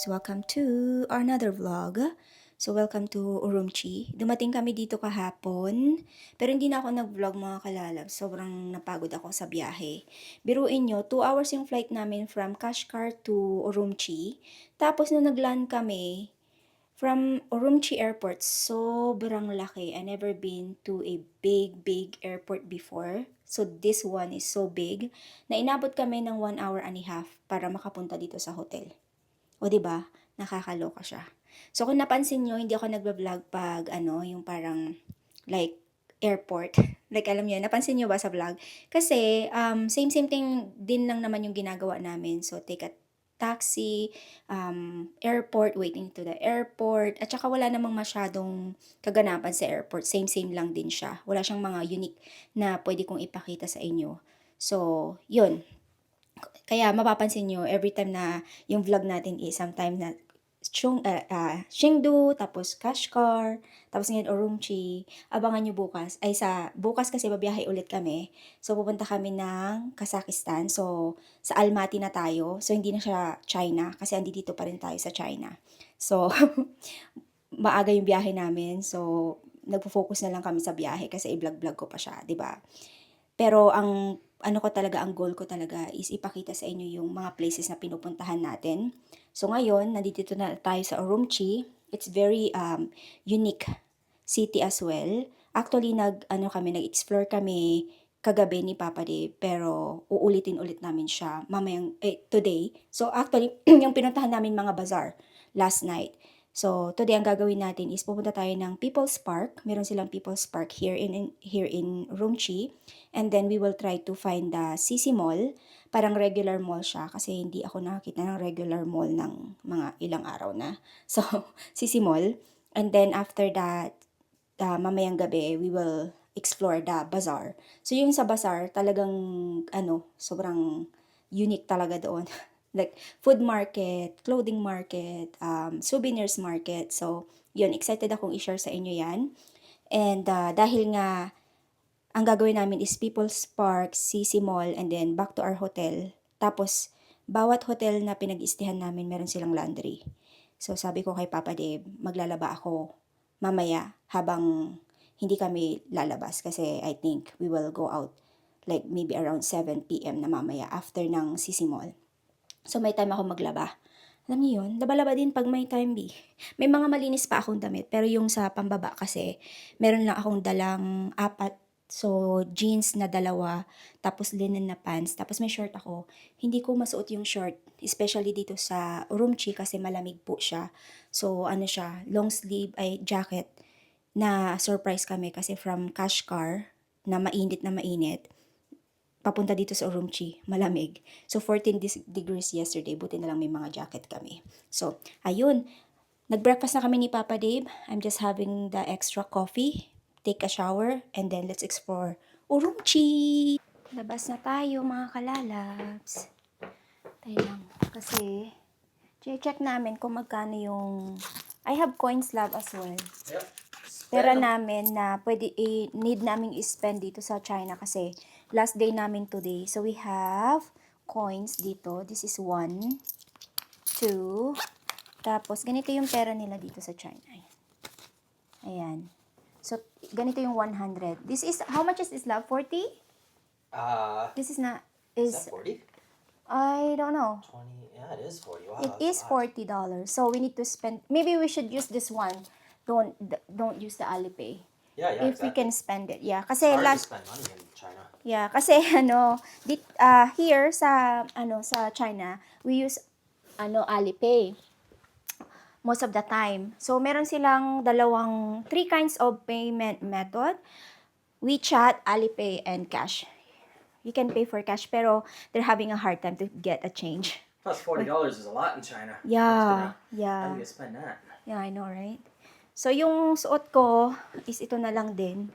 welcome to another vlog. So welcome to Urumqi. Dumating kami dito kahapon, pero hindi na ako nag-vlog mga kalalabs. Sobrang napagod ako sa biyahe. Biruin nyo, 2 hours yung flight namin from Kashgar to Urumqi. Tapos nung nag-land kami, from Urumqi Airport, sobrang laki. I never been to a big airport before. So this one is so big na inabot kami ng 1 hour and a half para makapunta dito sa hotel. O 'di ba? Nakakaloka siya. So kung napansin niyo, hindi ako nagba-vlog pag yung parang like airport. Like alam niyo, napansin niyo ba sa vlog? Kasi same thing din lang naman yung ginagawa namin. So take a taxi, airport, waiting to the airport, at saka wala namang masyadong kaganapan sa airport. Same lang din siya. Wala siyang mga unique na pwede kong ipakita sa inyo. So, yun. Kaya mapapansin nyo, every time na yung vlog natin is sometime na Chengdu, tapos Kashgar, tapos ngayon Urumqi. Abangan nyo bukas. Bukas kasi babiyahe ulit kami. So, pupunta kami ng Kazakhstan. So, sa Almaty na tayo. So, hindi na siya China kasi andito pa rin tayo sa China. So, maaga yung biyahe namin. So, nagpo-focus na lang kami sa biyahe kasi i-vlog-vlog ko pa siya, 'di ba? Pero ang goal ko talaga is ipakita sa inyo yung mga places na pinupuntahan natin. So ngayon, nandito na tayo sa Urumqi. It's very unique city as well. Actually, nag-explore kami kagabi ni Papa Dave, pero uulitin ulit namin siya today. So actually, yung pinuntahan namin mga bazaar last night. So, today ang gagawin natin is pupunta tayo ng People's Park. Meron silang People's Park here in Urumqi. And then we will try to find the CC Mall. Parang regular mall siya kasi hindi ako nakakita ng regular mall ng mga ilang araw na. So, CC Mall. And then after that, mamayang gabi, we will explore the bazaar. So, yung sa bazaar, talagang, sobrang unique talaga doon. Like, food market, clothing market, souvenirs market. So, yun, excited akong i-share sa inyo yan. And dahil nga, ang gagawin namin is People's Park, CC Mall, and then back to our hotel. Tapos, bawat hotel na pinag-istihan namin, meron silang laundry. So, sabi ko kay Papa Dave, maglalaba ako mamaya habang hindi kami lalabas kasi I think we will go out like maybe around 7 p.m. na mamaya after ng CC Mall. So, may time ako maglaba. Alam niyo yun, laba-laba din pag may time, B. May mga malinis pa akong damit, pero yung sa pambaba kasi, meron lang akong dalang 4. So, jeans na 2, tapos linen na pants, tapos may short ako. Hindi ko masuot yung short, especially dito sa Urumqi kasi malamig po siya. So, siya, long sleeve, jacket, na surprise kami kasi from Kashgar, na mainit, papunta dito sa Urumqi, malamig. So, 14 degrees yesterday. Buti na lang may mga jacket kami. So, ayun. Nag-breakfast na kami ni Papa Dave. I'm just having the extra coffee. Take a shower. And then, let's explore Urumqi! Labas na tayo, mga kalalabs. Tayo lang. Kasi, check namin kung magkano yung... I have coins lab as well. Yep. Pera namin na need naming i-spend dito sa China kasi last day namin today. So, we have coins dito. This is 1, 2, tapos, ganito yung pera nila dito sa China. Ayan. So, ganito yung 100. This is, how much is this, love? 40? This is not, Is that 40? I don't know. 20, yeah, it is 40. Wow, It is $40. So, we need to spend, maybe we should use this one. Don't use the Alipay. Yeah, If we exactly. can spend it. Yeah, kasi It's hard last to spend money in China. Yeah, kasi here sa China, we use Alipay most of the time. So meron silang 3 kinds of payment method: WeChat, Alipay, and cash. You can pay for cash pero they're having a hard time to get a change. Plus, $40 is a lot in China. Yeah, How yeah. do you spend that? Yeah, I know, right? So yung suot ko is ito na lang din.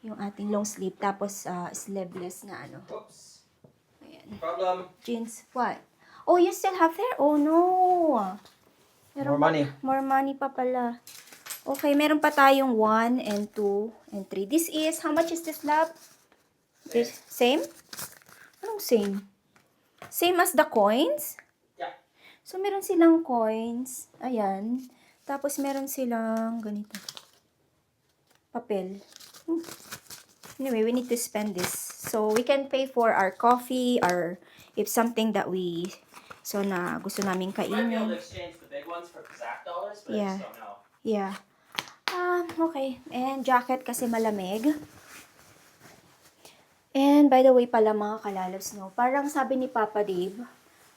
Yung ating long sleeve tapos sleeveless na Whoops. Ayan. Problem. Jeans. What? Oh, you still have there? Oh, no. More money. More money pa pala. Okay, meron pa tayong 1 and 2 and 3. This is, how much is this, love? This, same? Anong same? Same as the coins? Yeah. So, meron silang coins. Ayan. Tapos, meron silang ganito. Papel. Anyway, we need to spend this. So, we can pay for our coffee or if something that we na gusto naming You might be able kainin. to exchange the big ones for Kazakh dollars, but Yeah. I just don't know. Yeah. Okay. And jacket kasi malamig. And by the way pala mga kalalabs, no, parang sabi ni Papa Dave,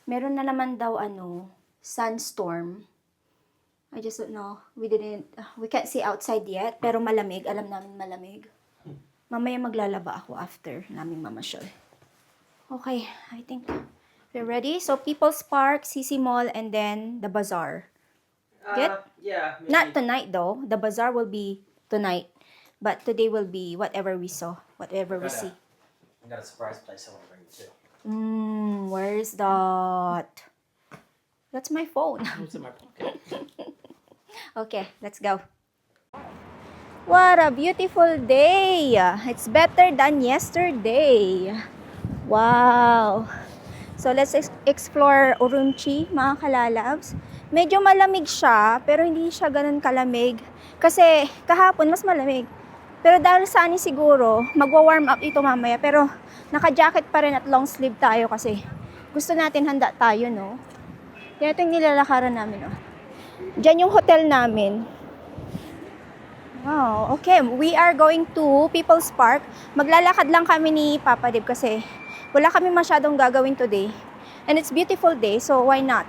meron na naman daw sunstorm. I just don't know. We can't see outside yet, pero malamig. Alam namin malamig. Mamaya maglalaba ako after namin mamasyal. Okay, I think we're ready. So, People's Park, CC Mall, and then the bazaar. Good? Yeah. Maybe. Not tonight though. The bazaar will be tonight. But today will be whatever we saw. Whatever we see. I got a surprise place I want to bring you to. Where's that? That's my phone. It's in my pocket. Okay, let's go. What a beautiful day! It's better than yesterday. Wow! So, let's explore Urumqi, mga kalalabs. Medyo malamig siya, pero hindi siya ganun kalamig. Kasi kahapon, mas malamig. Pero dahil sa ani siguro, magwa-warm up ito mamaya. Pero naka-jacket pa rin at long sleeve tayo kasi gusto natin handa tayo, no? Yan ito yung nilalakaran namin, no? Diyan yung hotel namin. Wow, okay. We are going to People's Park. Maglalakad lang kami ni Papa Dave kasi wala kami masyadong gagawin today. And it's beautiful day, so why not?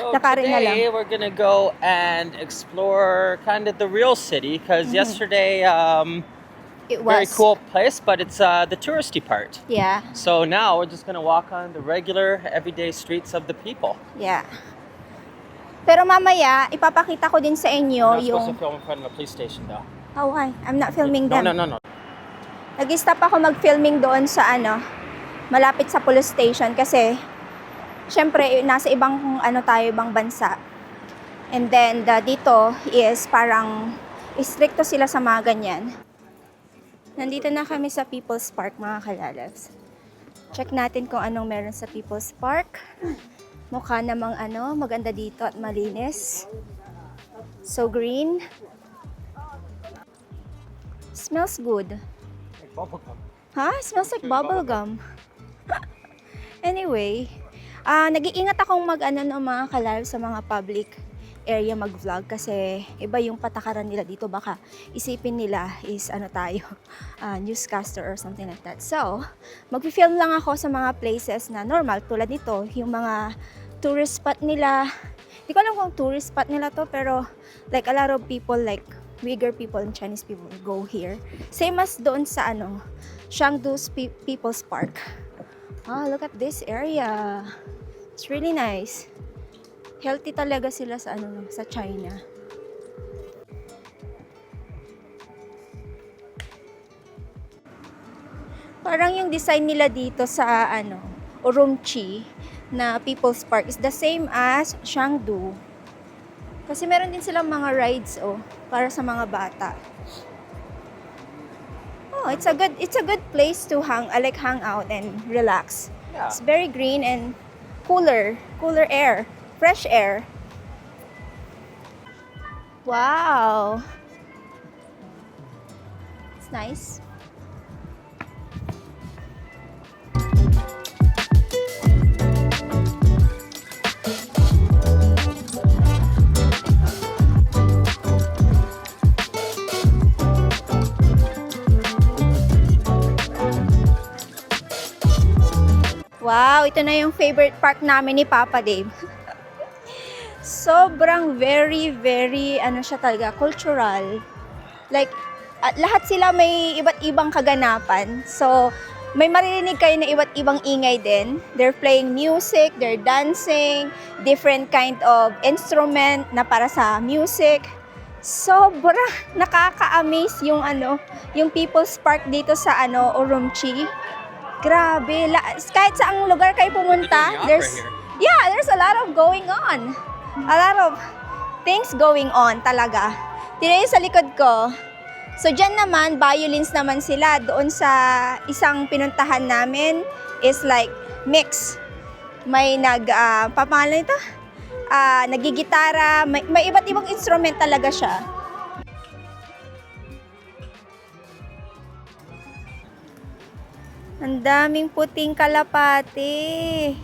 So Lakarin na lang. today we're gonna go and explore kind of the real city because yesterday It very was. cool place, but it's the touristy part. Yeah, So now we're just gonna walk on the regular everyday streets of the people. yeah. Pero mamaya, ipapakita ko din sa inyo We're not supposed yung... to film in front of a police station though. Oh, why? I'm not filming No, them. no. Nag-stop ako mag-filming doon sa malapit sa police station kasi syempre nasa ibang ibang bansa. And then dito is parang stricto sila sa mga ganyan. Nandito na kami sa People's Park, mga kalalabs. Check natin kung anong meron sa People's Park. Mukha namang maganda dito at malinis. So green. Smells good. Ha? Smells like bubble gum. Anyway, nag-iingat akong ng mga kalalabs sa mga public area mag-vlog kasi iba yung patakaran nila dito. Baka isipin nila is tayo, newscaster or something like that. So, mag-film lang ako sa mga places na normal tulad nito, yung mga tourist spot nila. Hindi ko alam kung tourist spot nila to, pero like a lot of people like Uyghur people and Chinese people go here. Same as doon sa Shangdu's People's Park. Look at this area. It's really nice. Healthy talaga sila sa sa China. Parang yung design nila dito sa Urumqi na People's Park is the same as Shangdu. Kasi meron din silang mga rides para sa mga bata. It's a good place to hang out and relax. Yeah. It's very green and cooler air. Fresh air. Wow. It's nice. Wow, ito na yung favorite park namin ni Papa Dave. Sobrang very siya talaga, cultural. Like, lahat sila may iba't ibang kaganapan. So, may maririnig kayo na iba't ibang ingay din. They're playing music, they're dancing, different kind of instrument na para sa music. Sobra nakaka-amaze yung People's Park dito sa Urumqi. Grabe, kahit saang lugar kayo pumunta, there's a lot of going on. A lot of things going on talaga. Tira sa likod ko. So, dyan naman, violins naman sila. Doon sa isang pinuntahan namin is like mix. May papangalan ito? Nagigitara, may iba't ibang instrument talaga siya. Ang daming puting kalapati.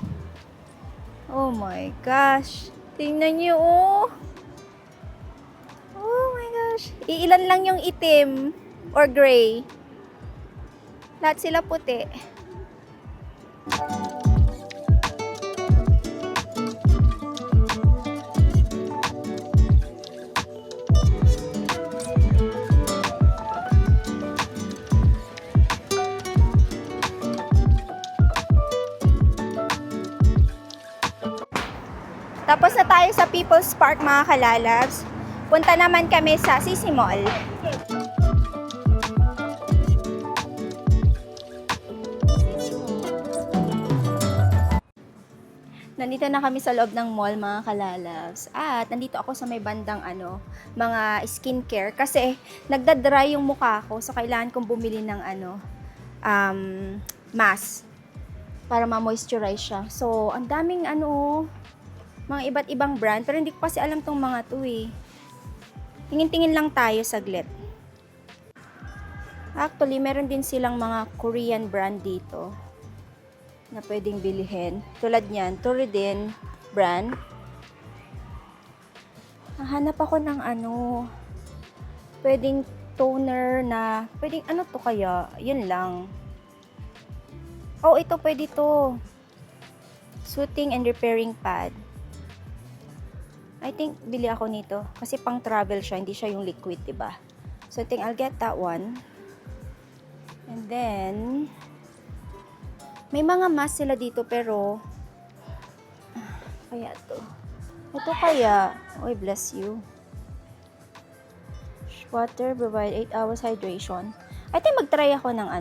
Oh my gosh. Tingnan niyo, oh. Oh my gosh. Iilan lang yung itim or gray. Lahat sila puti. Tapos na tayo sa People's Park, mga kalalabs. Punta naman kami sa Sisi Mall. Nandito na kami sa loob ng mall, mga kalalabs. At nandito ako sa may bandang mga skincare. Kasi nagda-dry yung mukha ko. So kailangan kong bumili ng mask. Para ma-moisturize siya. So ang daming mga iba't ibang brand. Pero hindi ko kasi alam tong mga to eh. Tingin-tingin lang tayo saglit. Actually, meron din silang mga Korean brand dito na pwedeng bilhin. Tulad niyan, Torridin brand. Nahanap ako ng pwedeng toner na, pwedeng to kaya? Yun lang. Oh, ito pwede to. Soothing and repairing pad. I think bili ako nito kasi pang travel siya, hindi siya yung liquid, 'di ba? So I think I'll get that one. And then may mga mask sila dito pero kaya to. Ito kaya, oy bless you. Water provide 8 hours hydration. I think mag-try ako ng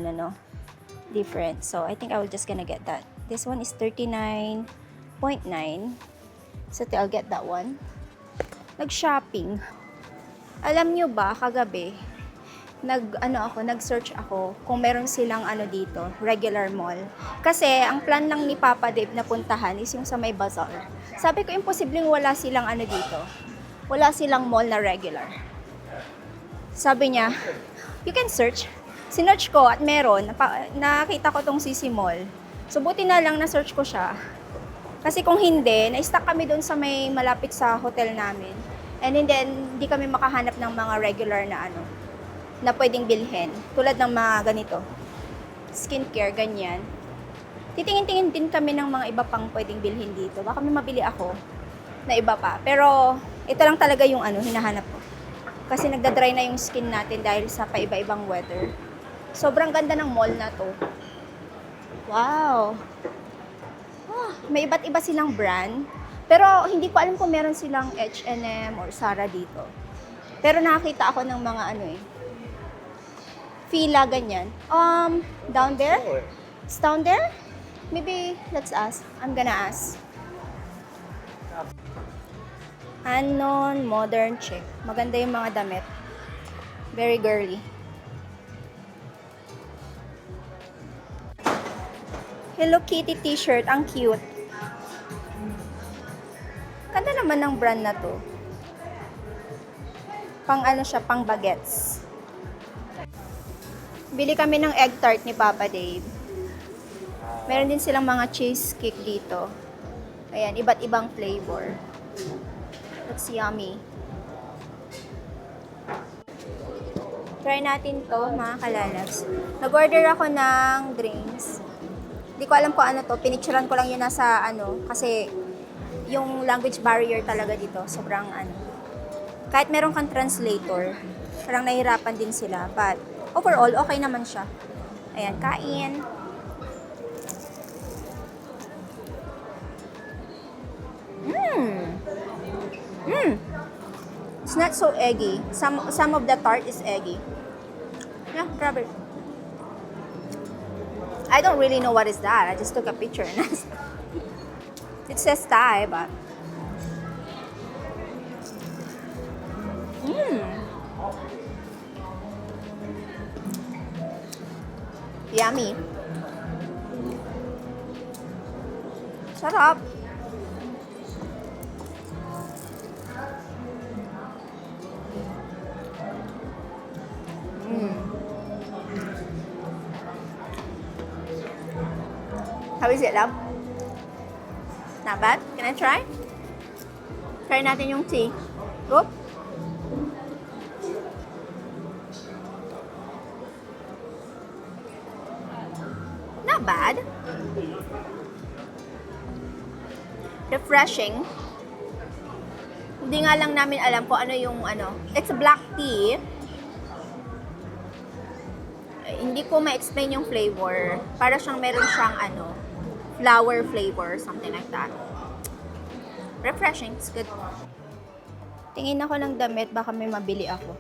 different. So I think I will just gonna get that. This one is 39.9. So I'll get that one. Nag-shopping. Alam nyo ba, kagabi, nag-search ako kung meron silang dito, regular mall. Kasi ang plan lang ni Papa Dave na puntahan is yung sa may bazaar. Sabi ko, imposibleng wala silang dito. Wala silang mall na regular. Sabi niya, you can search. Sinearch ko at meron. Nakita ko tong Sisi Mall. So buti na lang na-search ko siya. Kasi kung hindi, na-stuck kami doon sa may malapit sa hotel namin. And then, hindi kami makahanap ng mga regular na na pwedeng bilhin. Tulad ng mga ganito. Skincare, ganyan. Titingin-tingin din kami ng mga iba pang pwedeng bilhin dito. Baka may mabili ako na iba pa. Pero, ito lang talaga yung hinahanap ko. Kasi nagda-dry na yung skin natin dahil sa paiba-ibang weather. Sobrang ganda ng mall na to. Wow! May iba't iba silang brand. Pero hindi ko alam kung meron silang H&M or Zara dito. Pero nakakita ako ng mga Fila, ganyan. Down there? It's down there? Maybe, let's ask. I'm gonna ask. Anon Modern Chic. Maganda yung mga damit. Very girly. Hello Kitty t-shirt. Ang cute. Ganda naman ng brand na to. Pang siya, pang bagets. Bili kami ng egg tart ni Papa Dave. Meron din silang mga cheesecake dito. Ayan, iba't ibang flavor. Looks yummy. Try natin to, mga kalalabs. Nag-order ako ng drinks. Hindi ko alam kung ano to. Pinicturean ko lang yun nasa kasi yung language barrier talaga dito, sobrang kahit meron kang translator, parang nahihirapan din sila. But, overall, okay naman siya. Ayan, kain. It's not so eggy. Some of the tart is eggy. Yeah, grab it. I don't really know what is that. I just took a picture. It says Thai, but yummy. Sarap. How is it, love? Not bad? Can I try? Try natin yung tea. Go. Not bad. Refreshing. Hindi nga lang namin alam kung ano yung ano. It's a black tea. Hindi ko ma-explain yung flavor. Para siyang meron siyang ano, flower flavor, something like that. Refreshing. It's good. Tingin ako ng damit, baka may mabili ako.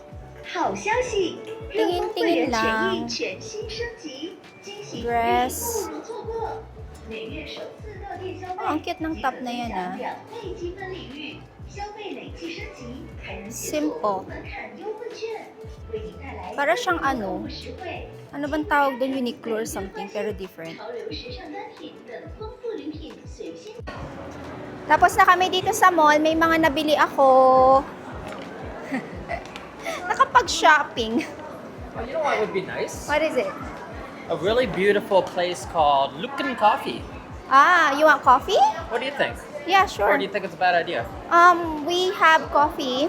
好消息！热风会员权益全新升级，惊喜福利 Dress. 不容错过。每月首次到店消费， ang cute ng top na yan, 享2倍积分礼遇，消费累计升级，还能解锁 Simple. 无门槛优惠券，为您带来 Para siyang 购 ano, 物实惠、 ano bang tawag doon, Uniqlo or something, pero different. 潮流时尚单品等丰富礼品随心。 Tapos na kami dito sa mall, may mga nabili ako. Nakapag-shopping. Oh, you know what would be nice? What is it? A really beautiful place called Lucan Coffee. Ah, you want coffee? What do you think? Yeah, Or sure. do you think it's a bad idea? We have coffee.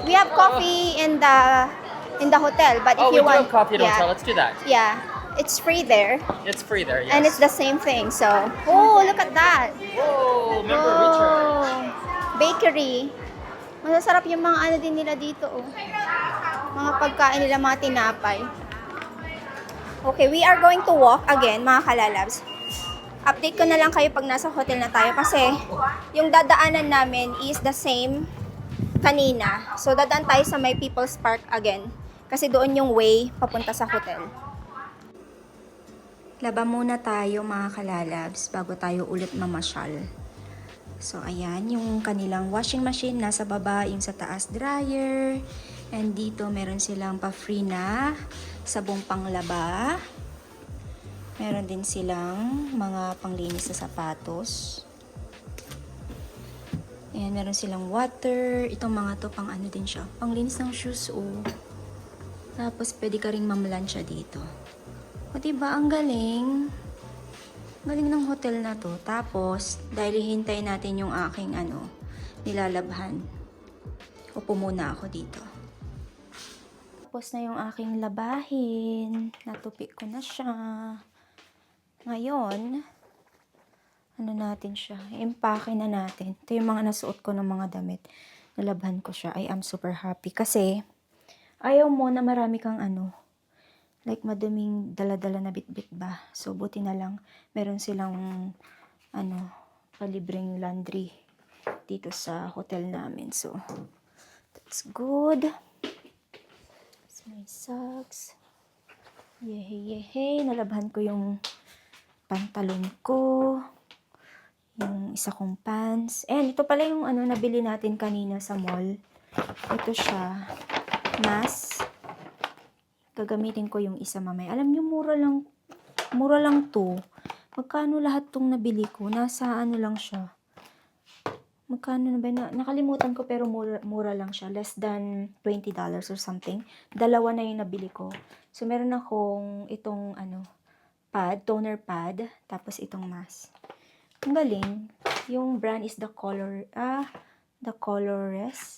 We have coffee in the hotel, but if Oh, we you do want, have coffee at the yeah, hotel. Let's do that. yeah, it's free there, It's free there, yes. and it's the same thing. So, oh, look at that. Whoa, remember Richard? Oh, bakery. Masasarap yung mga ano din nila dito, oh. Mga pagkain nila, mga tinapay. Okay, we are going to walk again, mga kalalabs. Update ko na lang kayo pag nasa hotel na tayo kasi yung dadaanan namin is the same kanina. So, dadaan tayo sa may People's Park again kasi doon yung way papunta sa hotel. Laba muna tayo, mga kalalabs, bago tayo ulit mamasyal. So, ayan, yung kanilang washing machine nasa baba, yung sa taas dryer. And dito, meron silang pa-free na sabong panglaba. Meron din silang mga panglinis sa sapatos. Ayan, meron silang water. Itong mga to, pang ano din siya. Panglinis ng shoes, oh. Tapos, pwede ka rin mamlansya dito. O, diba? Ang galing. Galing ng hotel na to. Tapos, dahil hihintayin natin yung aking nilalabhan. Upo muna ako dito. Tapos na yung aking labahin. Natupik ko na siya. Ngayon, ano natin siya? Impake na natin. Ito yung mga nasuot ko ng mga damit. Nalabhan ko siya. I am super happy. Kasi, ayaw mo na marami kang like maduming dala-dala na bit-bit ba. So, buti na lang meron silang palibreng laundry dito sa hotel namin. So, that's good. That's my socks. Yehey. Nalabhan ko yung pantalon ko. Yung isa kong pants. And ito pala yung nabili natin kanina sa mall. Ito siya. Mask. Gagamitin ko yung isa mamaya. Alam niyo, mura lang to. Magkano lahat tong nabili ko? Nasa lang siya. Magkano na ba? Nakalimutan ko pero mura lang siya. Less than $20 or something. Dalawa na yung nabili ko. So, meron akong itong pad, toner pad. Tapos itong mask. Ang galing. Yung brand is The Colorless.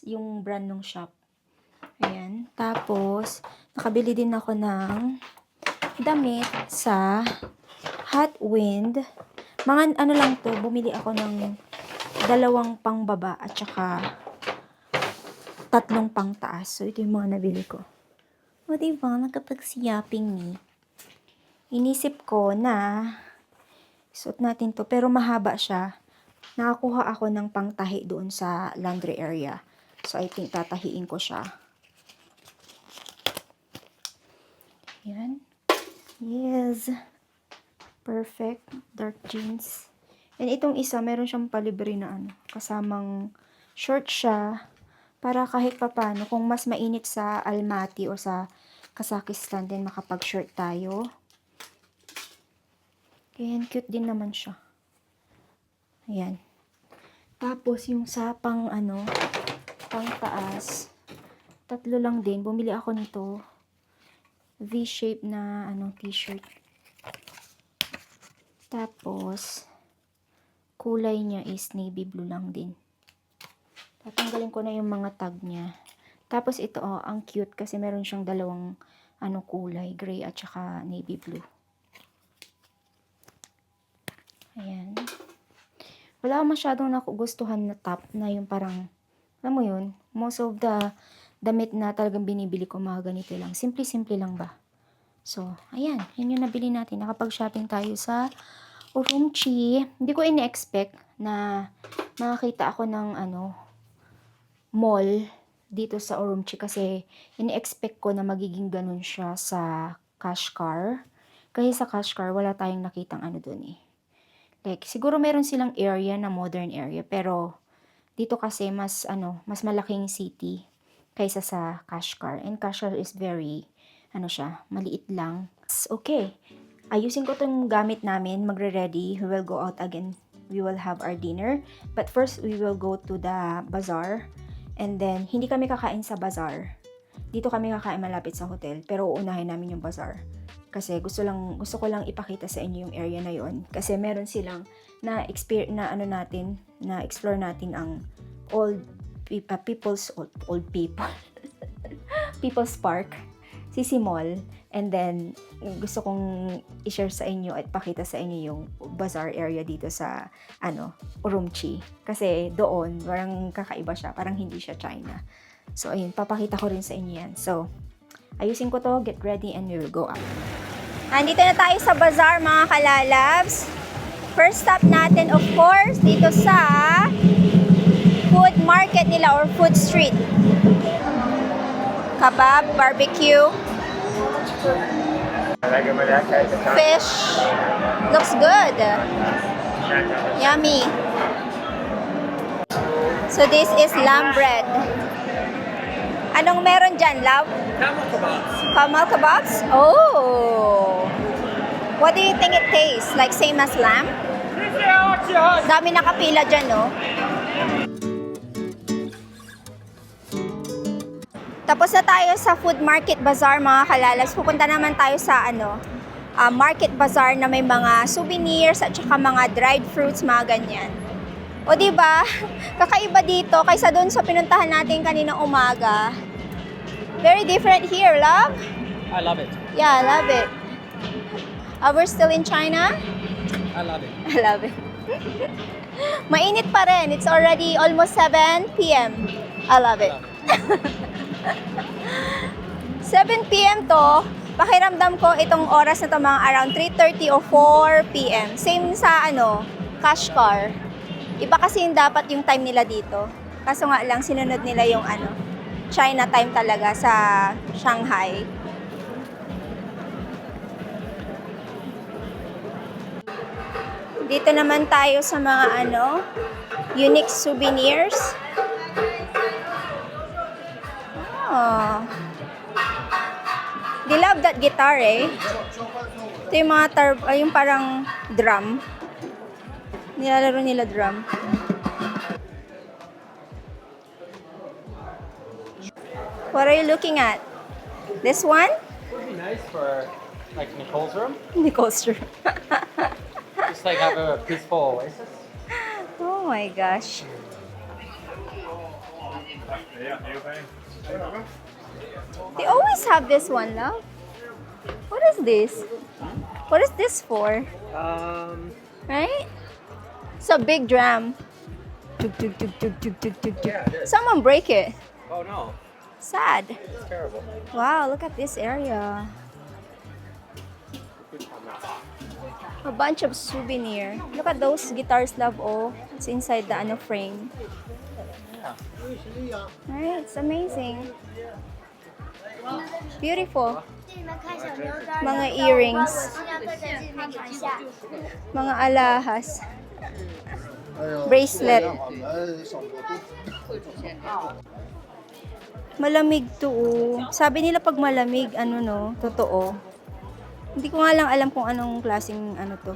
Yung brand ng shop. Ayan. Tapos, nakabili din ako ng damit sa Hot Wind. Mga lang to, bumili ako ng 2 pangbaba at saka 3 pangtaas. So, ito yung mga nabili ko. O, diba? Nagkapag-siyapping ni. Inisip ko na suot natin to, pero mahaba siya. Nakakuha ako ng pangtahi doon sa laundry area. So, I think tatahiin ko siya. Yan. Yes. Perfect. Dark jeans. And itong isa, meron siyang palibre na kasamang short siya. Para kahit papano, kung mas mainit sa Almaty o sa Kazakhstan din, makapag-short tayo. And cute din naman siya. Ayan. Tapos, yung sa pang taas, 3 lang din. Bumili ako nito. V-shape na, t-shirt. Tapos, kulay niya is navy blue lang din. Tatanggalin ko na yung mga tag niya. Tapos, ito, ang cute kasi meron siyang dalawang, kulay. Gray at saka navy blue. Ayan. Wala masyadong nakugustuhan na top na yung parang, alam mo yun, most of the damit na talagang binibili ko mga ganito lang. Simple-simple lang ba? So, ayan. Yun yung nabili natin. Nakapag-shopping tayo sa Urumqi. Hindi ko ini-expect na makakita ako ng mall dito sa Urumqi kasi ini-expect ko na magiging ganun siya sa Kashgar. Kasi sa Kashgar, wala tayong nakitang dun eh. Like, siguro meron silang area na modern area, pero dito kasi mas malaking city kaysa sa Kashgar. And Kashgar is very, maliit lang. Okay. Ayusin ko tong gamit namin, magre-ready. We will go out again. We will have our dinner. But first, we will go to the bazaar. And then, hindi kami kakain sa bazaar. Dito kami kakain malapit sa hotel, pero uunahin namin yung bazaar. Kasi gusto ko lang ipakita sa inyo yung area na yon. Kasi meron silang na explore natin ang people's park, Sisi Mall, and then gusto kong i-share sa inyo at pakita sa inyo yung bazaar area dito sa Urumqi. Kasi doon parang kakaiba siya, parang hindi siya China. So ayun, papakita ko rin sa inyo yan. So ayusin ko to, get ready, and we will go out. Andito na tayo sa bazaar mga kalalabs. First stop natin of course dito sa food market nila or food street. Kebab, barbecue, fish. Looks good. Yummy. So this is lamb bread. Anong meron dyan, love? Camel kebabs. Camel kebabs? Oh! What do you think it tastes? Like same as lamb? Dami nakapila dyan, no? Tapos na tayo sa food market bazaar, mga kalalas. Pupunta naman tayo sa market bazaar na may mga souvenirs at saka mga dried fruits, mga ganyan. O diba? Kakaiba dito kaysa doon sa pinuntahan natin kaninang umaga. Very different here, love. I love it. Yeah, I love it. We're still in China. I love it. I love it. Mainit pa rin. It's already almost 7 p.m. I love it. 7 p.m. to, pakiramdam ko itong oras na to mga around 3:30 o 4 p.m. Same sa Kashgar. Iba kasi yung dapat yung time nila dito. Kaso nga lang, sinunod nila yung China time talaga sa Shanghai. Dito naman tayo sa mga unique souvenirs. Oh. They love that guitar eh. Ito yung mga yung parang drum. Nilalaro nila drum. What are you looking at? This one? Would be nice for like Nicole's room. Nicole's room. Just like have a peaceful oasis. Oh my gosh. They always have this one, love. What is this? What is this for? Right? It's a big drum. Tuk, tuk, tuk, tuk, tuk, tuk, tuk, tuk. Yeah, it is. Someone break it. Oh no, Sad. it's terrible. Wow, look at this area. A bunch of souvenir. Look at those guitars, love. Oh, it's inside the frame. Right, it's amazing. Beautiful. Mga earrings. Mga alahas. Bracelet. Malamig to. Sabi nila pag malamig, totoo. Hindi ko nga lang alam kung anong klaseng to.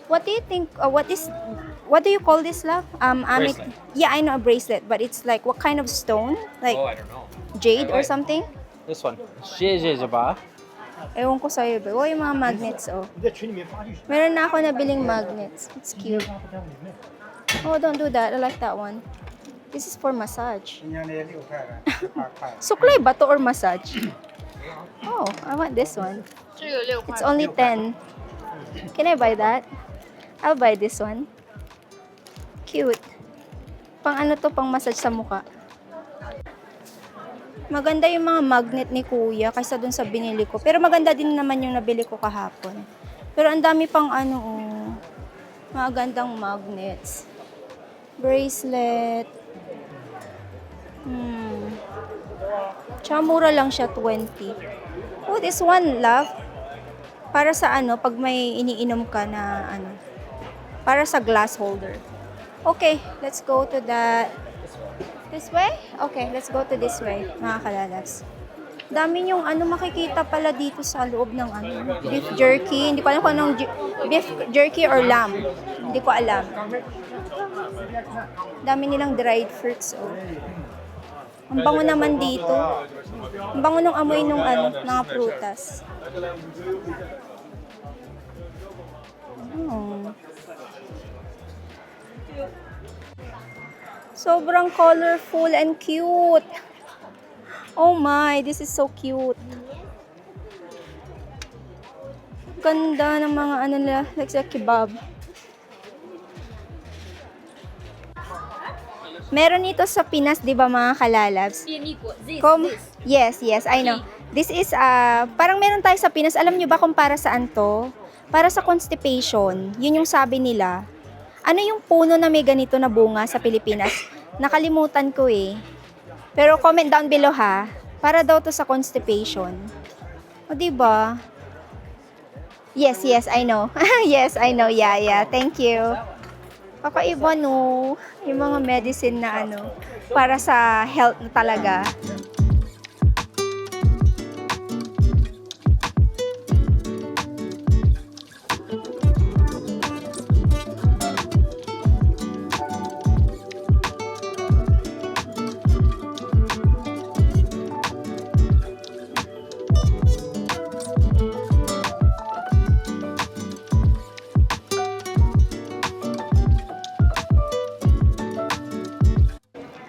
What do you think, what do you call this, love? Bracelet. Yeah, I know a bracelet, but it's like, what kind of stone? Like, Oh, I don't know. jade or Like- something? This one. 谢谢吧. Ewan ko sa'yo, ba? Oh, yung mga magnets, oh. Meron na ako nabiling magnets. It's cute. Oh, don't do that. I like that one. This is for massage. Suklay ba to or massage? Oh, I want this one. It's only 10. Can I buy that? I'll buy this one. Cute. Pang ano to, pang massage sa mukha. Maganda yung mga magnet ni Kuya kaysa dun sa binili ko. Pero maganda din naman yung nabili ko kahapon. Pero ang dami pang ano, oh, mga gandang magnets. Bracelet. Tsaka mura lang siya, 20. Oh, this one, love. Para sa ano, pag may iniinom ka na ano. Para sa glass holder. Okay, let's go to that. This way? Okay, let's go to this way, mga kalalas. Dami yung ano makikita pala dito sa loob ng ano, beef jerky. Hindi ko alam kung anong beef jerky or lamb. Hindi ko alam. Dami nilang dried fruits, oh. Ang bango naman dito. Ang bango ng amoy nung ano, mga prutas. Oh. Sobrang colorful and cute. Oh my, this is so cute. Ganda ng mga ano nila, like sa kebab. Meron ito sa Pinas, di ba mga kalalabs? Yes, I know. This is, parang meron tayo sa Pinas. Alam nyo ba kung para saan to? Para sa constipation. Yun yung sabi nila. Ano yung puno na may ganito na bunga sa Pilipinas? Nakalimutan ko eh. Pero comment down below ha. Para daw to sa constipation. O diba? Yes, I know. Yes, I know. Yeah. Thank you. Kakaiba no. Yung mga medicine na ano. Para sa health na talaga.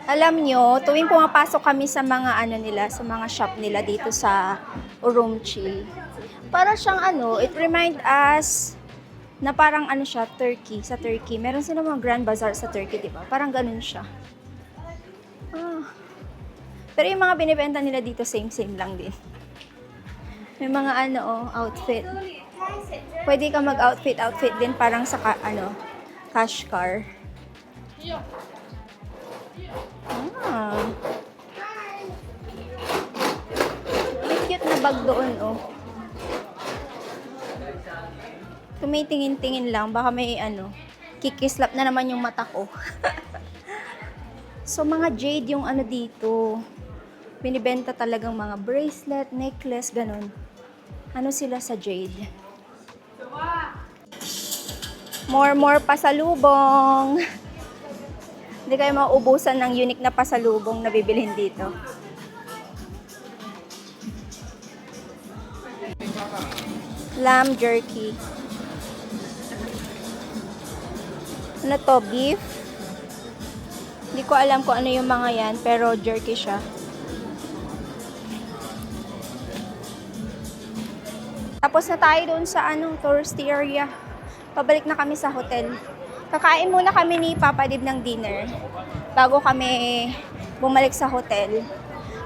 Alam nyo, tuwing pumapasok kami sa mga ano nila, sa mga shop nila dito sa Urumqi, para siyang ano, it remind us na parang ano siya, Turkey, sa Turkey. Meron sila mga Grand Bazaar sa Turkey, di ba? Parang ganun siya. Pero yung mga binibenta nila dito, same lang din. May mga ano, outfit. Pwede ka mag-outfit din parang sa Kashgar. May cute na bag doon, oh. Tumitingin-tingin lang, baka may kikislap na naman yung mata ko. So, mga jade yung ano dito. Binibenta talagang mga bracelet, necklace, ganun. Ano sila sa jade? More pasalubong. Hindi kayo mauubusan ng unique na pasalubong na bibilhin dito. Lamb jerky. Ano to? Beef? Hindi ko alam kung ano yung mga yan, pero jerky siya. Tapos na tayo doon sa touristy area. Pabalik na kami sa hotel. Kakain muna kami ni Papa Dib ng dinner bago kami bumalik sa hotel.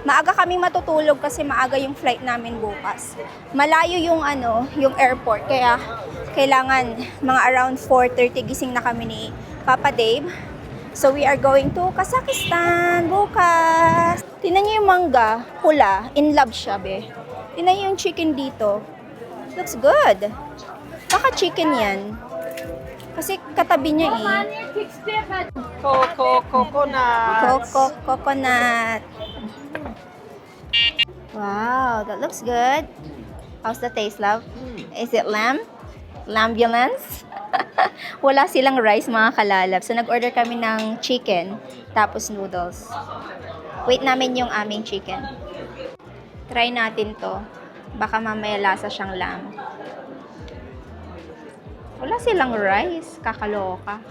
Maaga kami matutulog kasi maaga yung flight namin bukas. Malayo yung yung airport kaya kailangan mga around 4:30 gising na kami ni Papa Dave. So we are going to Kazakhstan bukas. Tingnan niyo yung mangga, pula, in love siya be. Tingnan niyo yung chicken dito. Looks good. Baka chicken yan. Kasi katabi niya eh. Coconut. Coconut. Wow, that looks good. How's the taste, love? Is it lamb? Lambulance? Wala silang rice, mga kalalab. So, nag-order kami ng chicken, tapos noodles. Wait namin yung aming chicken. Try natin to. Baka mamaya lasa siyang lamb. Wala silang rice. Kakaloka.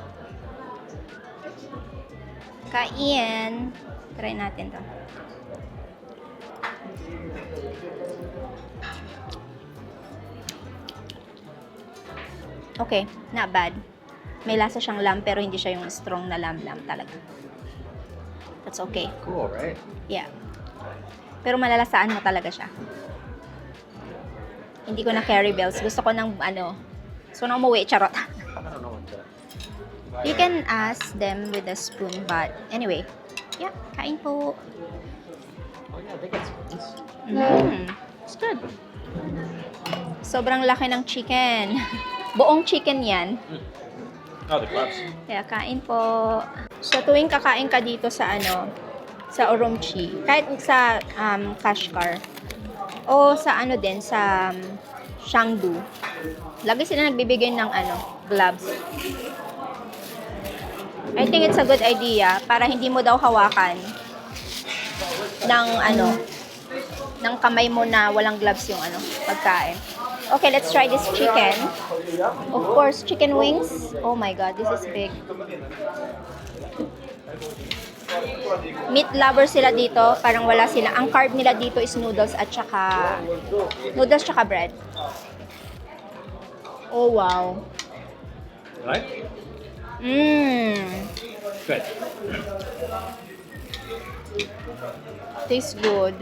Kain. Try natin to. Okay, not bad. May lasa siyang lamb pero hindi siya yung strong na lamb talaga. That's okay. Cool, right? Yeah. Pero malalasaan mo talaga siya. Hindi ko na carry bells. Gusto ko ng gusto ko na umuwi, charot. I don't know what to. You can ask them with a spoon, but anyway. Yeah, kain po. Oh yeah, they get spoons. It's good. Sobrang laki ng chicken. Buong chicken yan. Oh, the clubs. Kaya kain po. So tuwing kakain ka dito sa sa Urumqi, kahit sa Kashgar, o sa din, sa Shangdu, lagi sila nagbibigay ng gloves. I think it's a good idea para hindi mo daw hawakan ng ng kamay mo na walang gloves yung pagkain. Okay, let's try this chicken. Of course, chicken wings. Oh my god, this is big. Meat lover sila dito. Parang wala sila. Ang carb nila dito is noodles at saka bread. Oh wow. Right? Good. Tastes good.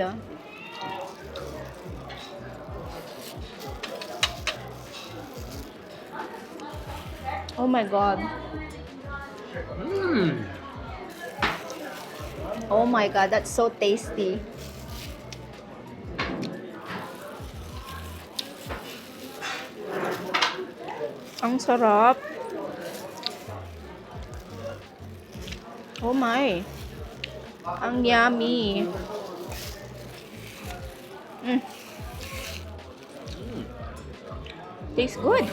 Oh my god. Oh my god, that's so tasty. Ang sarap. Oh my. Ang yummy. Tastes good.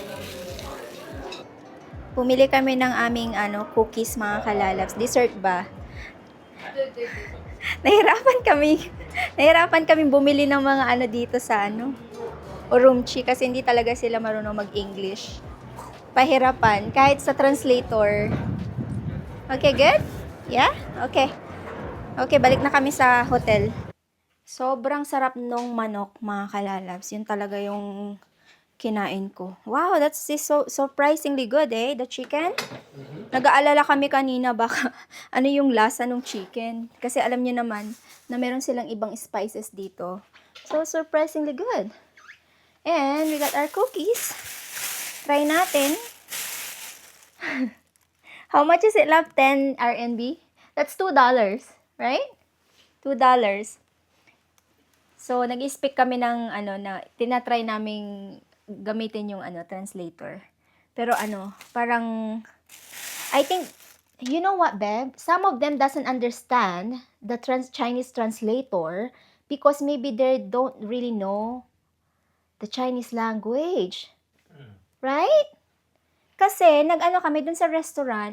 Pumili kami ng aming cookies, mga kalalabs. Dessert ba? Nahirapan kami bumili ng mga dito sa Urumqi kasi hindi talaga sila marunong mag-English. Pahirapan kahit sa translator. Okay, good? Yeah? Okay. Okay, balik na kami sa hotel. Sobrang sarap nung manok, mga kalalabs. Yun talaga yung kinain ko. Wow, that's so surprisingly good, the chicken. Nag-aalala kami kanina baka yung lasa ng chicken. Kasi alam niyo naman na meron silang ibang spices dito. So, surprisingly good. And we got our cookies. Try natin. How much is it, love? 10 RMB? That's $2, right? $2. So, nag-speak kami ng na tinatry naming gamitin yung translator. Pero parang I think, you know what, babe? Some of them doesn't understand the Chinese translator because maybe they don't really know the Chinese language. Right? Kasi kami dun sa restaurant,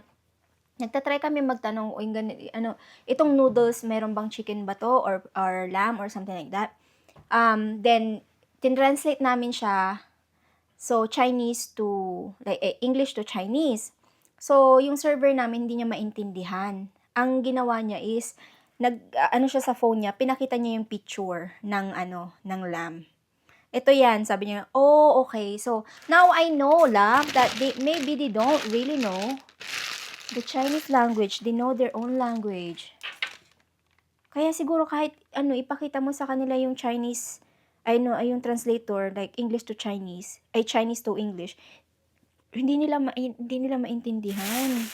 nagtatry kami magtanong, itong noodles, meron bang chicken ba to or lamb or something like that. Then tinranslate namin siya. So, Chinese to, English to Chinese. So, yung server namin, hindi niya maintindihan. Ang ginawa niya is, siya sa phone niya, pinakita niya yung picture ng lamb. Ito yan, sabi niya, oh, okay. So, now I know, love, that maybe they don't really know the Chinese language. They know their own language. Kaya siguro kahit, ipakita mo sa kanila yung Chinese, yung translator, like English to Chinese, Chinese to English, hindi nila maintindihan.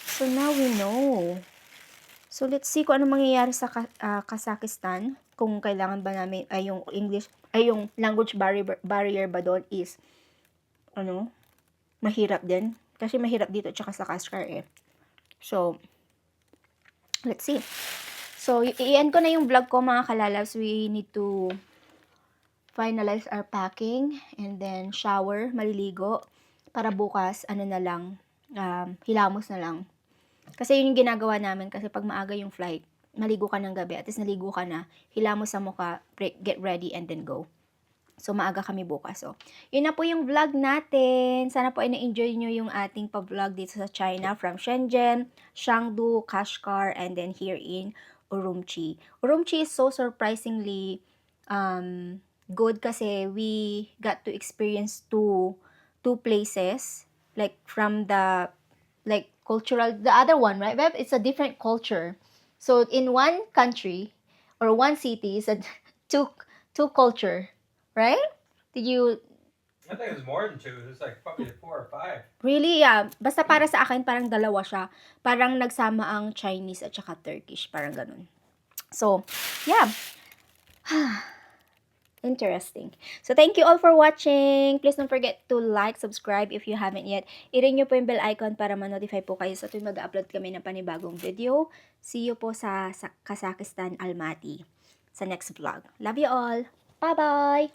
So now we know. So let's see kung ano mangyayari sa Kazakhstan, kung kailangan ba namin yung English, yung language barrier ba doon is mahirap din kasi mahirap dito tsaka sa Kashgar So let's see. So, i-end ko na yung vlog ko, mga kalalabs. We need to finalize our packing and then shower, maliligo. para bukas, ano na lang, hilamos na lang. Kasi yun yung ginagawa namin kasi pag maaga yung flight, maligo ka ng gabi, at least naligo ka na, hilamos sa mukha, get ready, and then go. So, maaga kami bukas. So, yun na po yung vlog natin. Sana po ay na-enjoy nyo yung ating pa-vlog dito sa China from Shenzhen, Chengdu, Kashgar, and then here in Urumqi. Urumqi is so surprisingly good kasi we got to experience two places, like from the like cultural, the other one, right? Well, it's a different culture. So, in one country or one city is a two culture. Right? Did you I think it was more than 2. It was like probably 4 or 5. really? Yeah. Basta para sa akin, parang dalawa siya. Parang nagsama ang Chinese at saka Turkish. Parang ganun. So, yeah. Interesting. So, thank you all for watching. Please don't forget to like, subscribe if you haven't yet. I-ring nyo po yung bell icon para ma-notify po kayo sa tuwing mag-upload kami ng panibagong video. See you po sa Kazakhstan, Almaty sa next vlog. Love you all. Bye-bye!